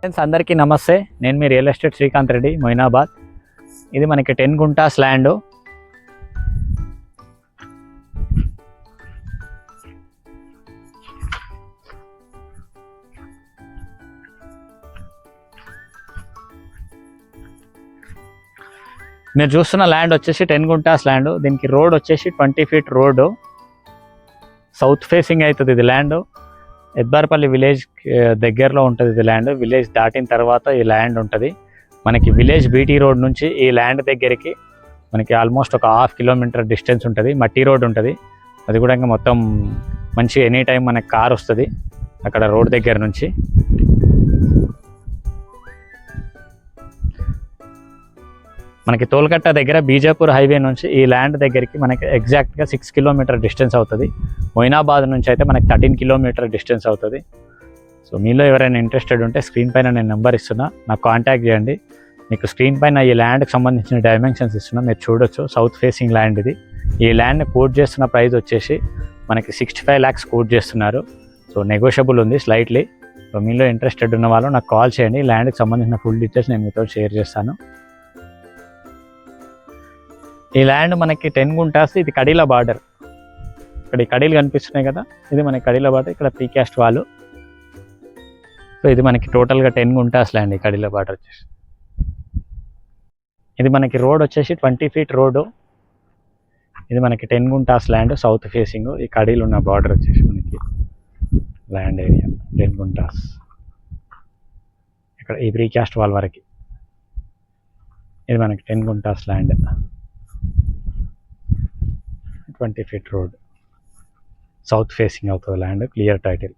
Friends అందరికీ నమస్తే. నేను మీ రియల్ ఎస్టేట్ శ్రీకాంత్ రెడ్డి, మొయినాబాద్. ఇది మనకి 10 గుంటాస్ ల్యాండ్. మీరు చూస్తున్న ల్యాండ్ వచ్చేసి 10 గుంటాస్ ల్యాండ్. దీనికి రోడ్ వచ్చేసి 20 ఫీట్ రోడ్డు, సౌత్ ఫేసింగ్ అవుతుంది. ఇది ల్యాండ్ ఎద్బార్పల్లి విలేజ్ దగ్గరలో ఉంటుంది. ఇది ల్యాండ్ విలేజ్ దాటిన తర్వాత ఈ ల్యాండ్ ఉంటుంది. మనకి విలేజ్ బీటీ రోడ్ నుంచి ఈ ల్యాండ్ దగ్గరికి మనకి ఆల్మోస్ట్ ఒక 1/2 కిలోమీటర్ డిస్టెన్స్ ఉంటుంది. మట్టి రోడ్ ఉంటుంది. అది కూడా ఇంకా మొత్తం మంచి ఎనీ టైం మనకి కార్ వస్తుంది అక్కడ రోడ్ దగ్గర నుంచి. మనకి తోల్కట్ట దగ్గర బీజాపూర్ హైవే నుంచి ఈ ల్యాండ్ దగ్గరికి మనకి ఎగ్జాక్ట్గా 6 కిలోమీటర్ డిస్టెన్స్ అవుతుంది. మొయినాబాద్ నుంచి అయితే మనకి 13 కిలోమీటర్ డిస్టెన్స్ అవుతుంది. సో మీలో ఎవరైనా ఇంట్రెస్టెడ్ ఉంటే స్క్రీన్ పైన నేను నెంబర్ ఇస్తున్నా, నాకు కాంటాక్ట్ చేయండి. మీకు స్క్రీన్ పైన ఈ ల్యాండ్కి సంబంధించిన డైమెన్షన్స్ ఇస్తున్నా, మీరు చూడొచ్చు. సౌత్ ఫేసింగ్ ల్యాండ్ ఇది. ఈ ల్యాండ్ని కోట్ చేస్తున్న ప్రైస్ వచ్చేసి మనకి 65 lakhs కోట్ చేస్తున్నారు. సో నెగోషియబుల్ ఉంది స్లైట్లీ. సో మీలో ఇంట్రెస్టెడ్ ఉన్న వాళ్ళు నాకు కాల్ చేయండి. ఈ ల్యాండ్కి సంబంధించిన ఫుల్ డీటెయిల్స్ నేను మీతో షేర్ చేస్తాను. ఈ ల్యాండ్ మనకి 10 గుంటాస్. ఇది కడీల బార్డర్. ఇక్కడ ఈ కడీలు కనిపిస్తున్నాయి కదా, ఇది మనకి కడీల బార్డర్. ఇక్కడ ప్రీకాస్ట్ వాళ్ళు. సో ఇది మనకి టోటల్గా 10 గుంటాస్ ల్యాండ్. ఈ కడీల బార్డర్ వచ్చేసి ఇది మనకి రోడ్ వచ్చేసి 20 ఫీట్ రోడ్డు. ఇది మనకి 10 గుంటాస్ ల్యాండ్, సౌత్ ఫేసింగ్. ఈ కడీలు ఉన్న బార్డర్ వచ్చేసి మనకి ల్యాండ్ ఏరియా 10 గుంటాస్. ఇక్కడ ఈ ప్రీకాస్ట్ వాల్ వరకు ఇది మనకి 10 guntas land, 20 feet road, south facing అవుతుంది ల్యాండ్. Clear title.